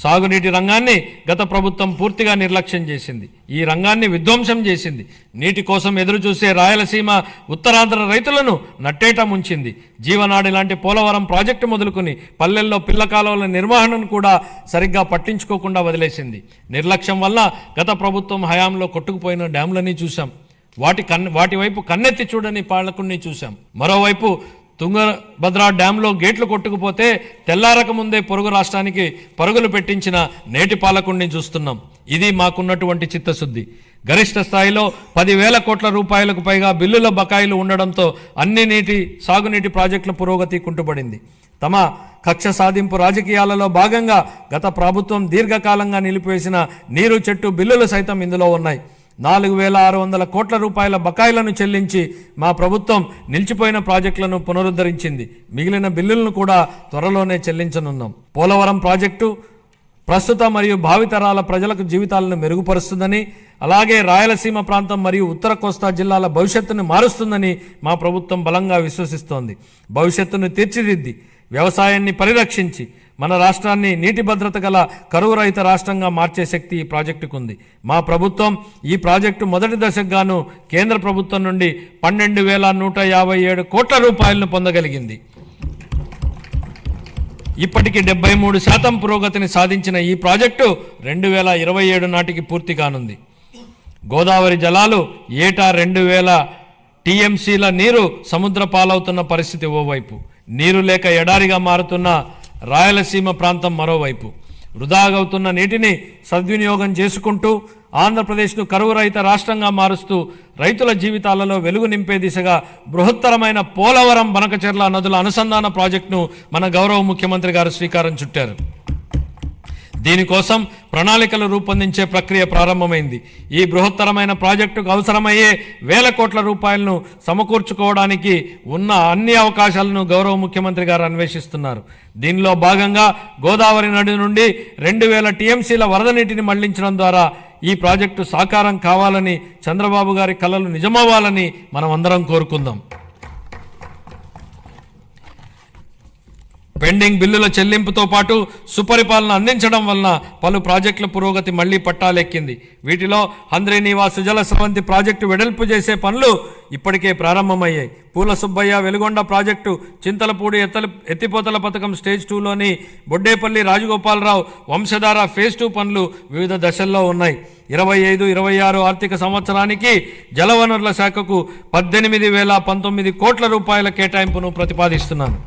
సాగునీటి రంగాన్ని గత ప్రభుత్వం పూర్తిగా నిర్లక్ష్యం చేసింది. ఈ రంగాన్ని విధ్వంసం చేసింది. నీటి కోసం ఎదురుచూసే రాయలసీమ ఉత్తరాంధ్ర రైతులను నట్టేట ముంచింది. జీవనాడి లాంటి పోలవరం ప్రాజెక్టు మొదలుకొని పల్లెల్లో పిల్ల కాలువల నిర్వహణను కూడా సరిగ్గా పట్టించుకోకుండా వదిలేసింది. నిర్లక్ష్యం వల్ల గత ప్రభుత్వం హయాంలో కొట్టుకుపోయిన డ్యాంలన్నీ చూశాం. వాటి వైపు కన్నెత్తి చూడని పాలకుడిని చూశాం. మరోవైపు తుంగభద్ర డ్యాంలో గేట్లు కొట్టుకుపోతే తెల్లారక ముందే పొరుగు రాష్ట్రానికి పరుగులు పెట్టించిన నేటి పాలకుడిని చూస్తున్నాం. ఇది మాకున్నటువంటి చిత్తశుద్ధి. గరిష్ట స్థాయిలో 10,000 కోట్ల రూపాయలకు పైగా బిల్లుల బకాయిలు ఉండడంతో అన్ని సాగునీటి ప్రాజెక్టుల పురోగతి కుంటుపడింది. తమ కక్ష సాధింపు రాజకీయాలలో భాగంగా గత ప్రభుత్వం దీర్ఘకాలంగా నిలిపివేసిన నీరు చెట్టు బిల్లులు సైతం ఇందులో ఉన్నాయి. 4,600 కోట్ల రూపాయల బకాయిలను చెల్లించి మా ప్రభుత్వం నిలిచిపోయిన ప్రాజెక్టులను పునరుద్ధరించింది. మిగిలిన బిల్లులను కూడా త్వరలోనే చెల్లించనున్నాం. పోలవరం ప్రాజెక్టు ప్రస్తుత మరియు భావితరాల ప్రజలకు జీవితాలను మెరుగుపరుస్తుందని, అలాగే రాయలసీమ ప్రాంతం మరియు ఉత్తర కోస్తా జిల్లాల భవిష్యత్తును మారుస్తుందని మా ప్రభుత్వం బలంగా విశ్వసిస్తోంది. భవిష్యత్తును తీర్చిదిద్ది వ్యవసాయాన్ని పరిరక్షించి మన రాష్ట్రాన్ని నీటి భద్రత గల కరువు రహిత రాష్ట్రంగా మార్చే శక్తి ఈ ప్రాజెక్టుకు ఉంది. మా ప్రభుత్వం ఈ ప్రాజెక్టు మొదటి దశకు గాను కేంద్ర ప్రభుత్వం నుండి 12,157 కోట్ల రూపాయలను పొందగలిగింది. ఇప్పటికి 73% పురోగతిని సాధించిన ఈ ప్రాజెక్టు 2027 నాటికి పూర్తి కానుంది. గోదావరి జలాలు ఏటా 2,000 టీఎంసీల నీరు సముద్ర పాలవుతున్న పరిస్థితి ఓవైపు, నీరు లేక ఎడారిగా మారుతున్న రాయలసీమ ప్రాంతం మరోవైపు. వృధాగవుతున్న నీటిని సద్వినియోగం చేసుకుంటూ ఆంధ్రప్రదేశ్ను కరువు రహిత రాష్ట్రంగా మారుస్తూ రైతుల జీవితాలలో వెలుగు నింపే దిశగా బృహత్తరమైన పోలవరం బనకచెర్ల నదుల అనుసంధాన ప్రాజెక్టును మన గౌరవ ముఖ్యమంత్రి గారు శ్రీకారం చుట్టారు. దీనికోసం ప్రణాళికలు రూపొందించే ప్రక్రియ ప్రారంభమైంది. ఈ బృహత్తరమైన ప్రాజెక్టుకు అవసరమయ్యే 1,000 కోట్ల రూపాయలను సమకూర్చుకోవడానికి ఉన్న అన్ని అవకాశాలను గౌరవ ముఖ్యమంత్రి గారు అన్వేషిస్తున్నారు. దీనిలో భాగంగా గోదావరి నది నుండి 2,000 టీఎంసీల వరద నీటిని మళ్లించడం ద్వారా ఈ ప్రాజెక్టు సాకారం కావాలని, చంద్రబాబు గారి కలలు నిజమవ్వాలని మనం అందరం కోరుకుందాం. పెండింగ్ బిల్లుల చెల్లింపుతో పాటు సుపరిపాలన అందించడం వలన పలు ప్రాజెక్టుల పురోగతి మళ్లీ పట్టాలెక్కింది. వీటిలో హంద్రీనీవా సుజల స్రవంతి ప్రాజెక్టు వెడల్పు చేసే పనులు ఇప్పటికే ప్రారంభమయ్యాయి. పూల సుబ్బయ్య వెలుగొండ ప్రాజెక్టు, చింతలపూడి ఎత్తిపోతల పథకం స్టేజ్ 2లోని బొడ్డేపల్లి రాజగోపాలరావు వంశధార ఫేజ్ 2 పనులు వివిధ దశల్లో ఉన్నాయి. 25-26 ఆర్థిక సంవత్సరానికి జలవనరుల శాఖకు 18,019 కోట్ల రూపాయల కేటాయింపును ప్రతిపాదిస్తున్నాను.